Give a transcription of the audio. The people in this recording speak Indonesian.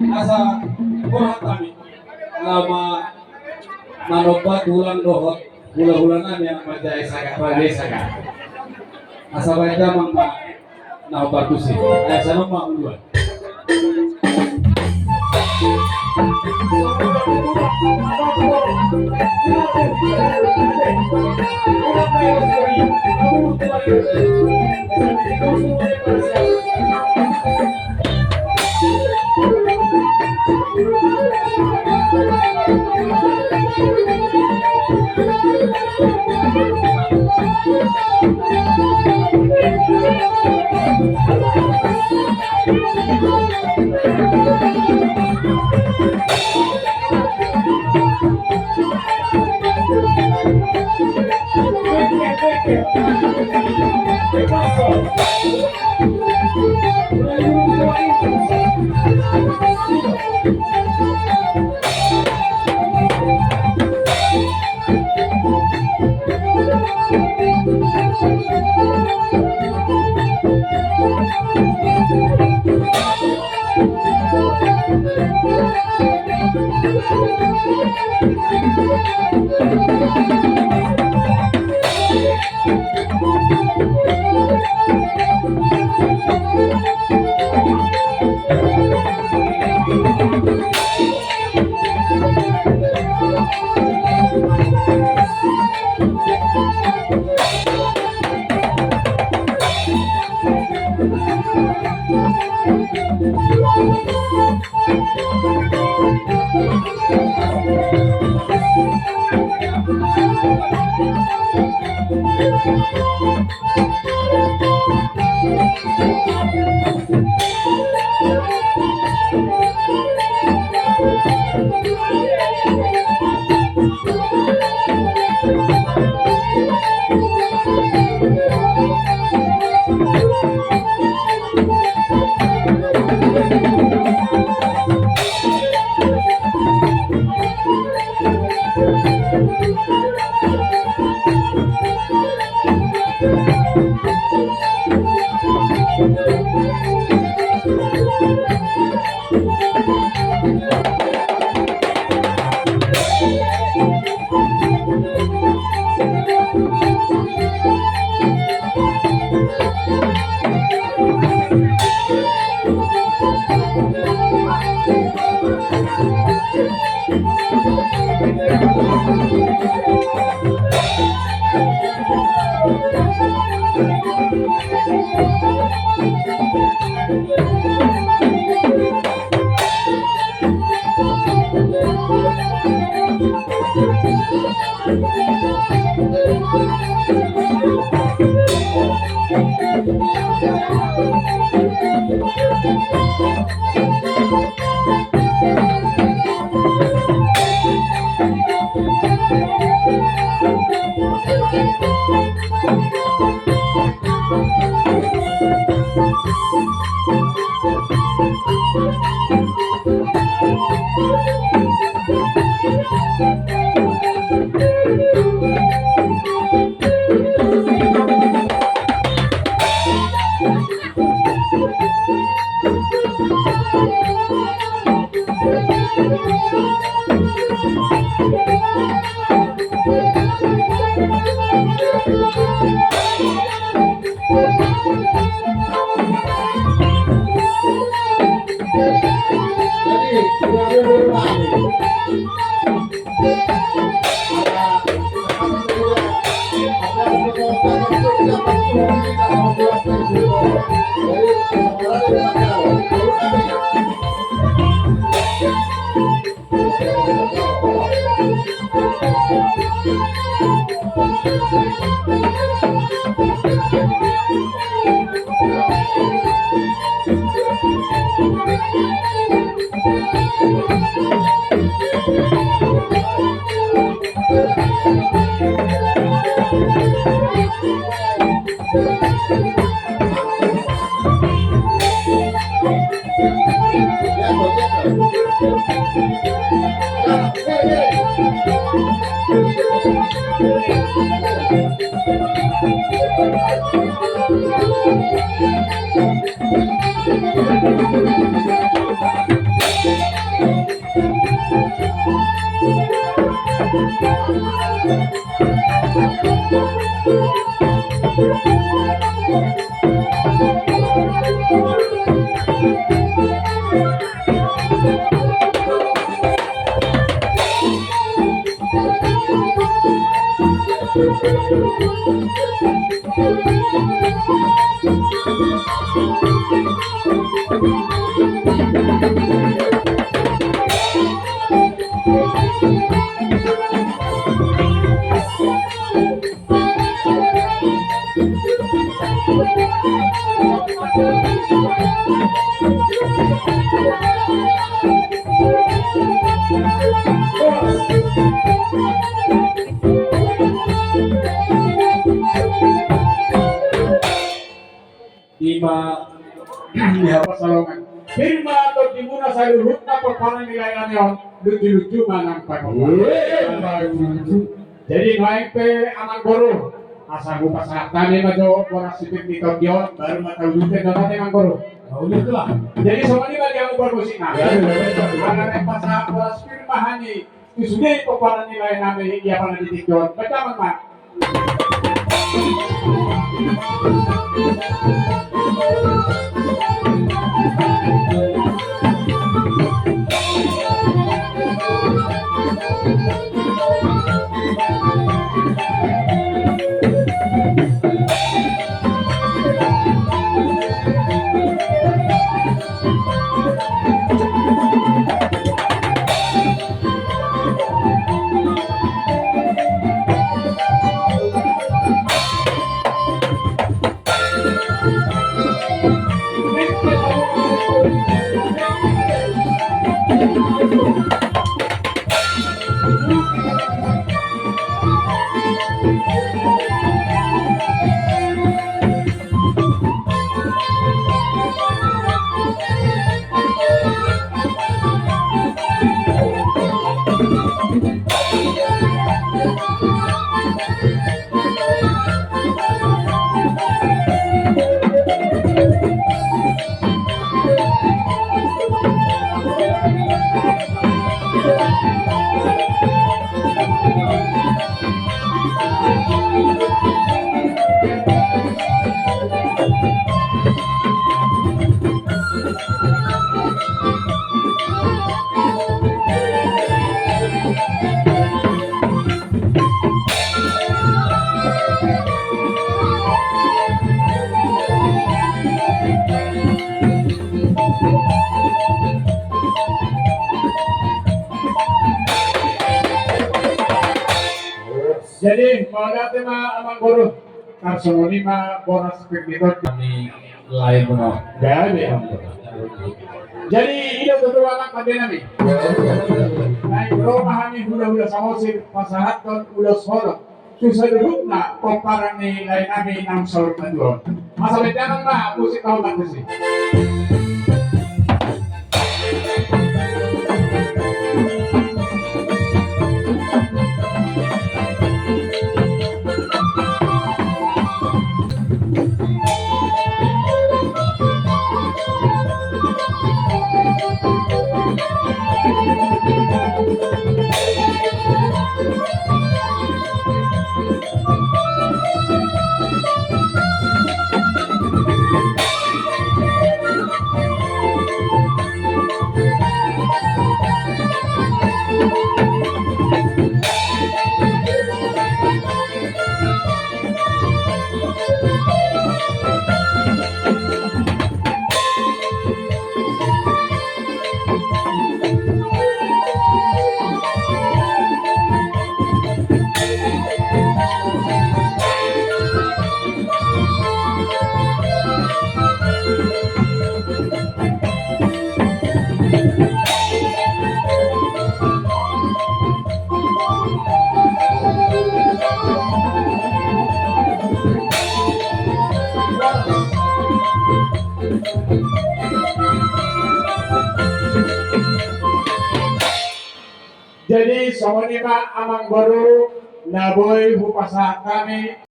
asa kurang kami lama manobat bulan dohot hula-hulanan yang majai saga bagi saga asa baca mangma na batusi ay sana ma uluan Lima ya persolongan firma atau dimuna saya luhutna perkara nilai naon lucu-lucu manang jadi naik pe aman guru asal buka saat tadi majo orang sipit di Tokyo baru mata ujungnya dona dengan guru itulah jadi semua ini bagi yang bermusik nah karena pas orang firma hani sudah perkara nilai nama ia pada di Tokyo baca mak jadi pada tema amang guru karsoloni ma boras pekidot kami lain benar jadi itu betul anak kadenami naik rohani hula-hula samosir pasahat dan hula sorok susah dirupna komparan ni lain kami nang sorok kedua masa bedanan mah musik kau tak sih Jadi sama ni Pak amang baru naboy hupasa kami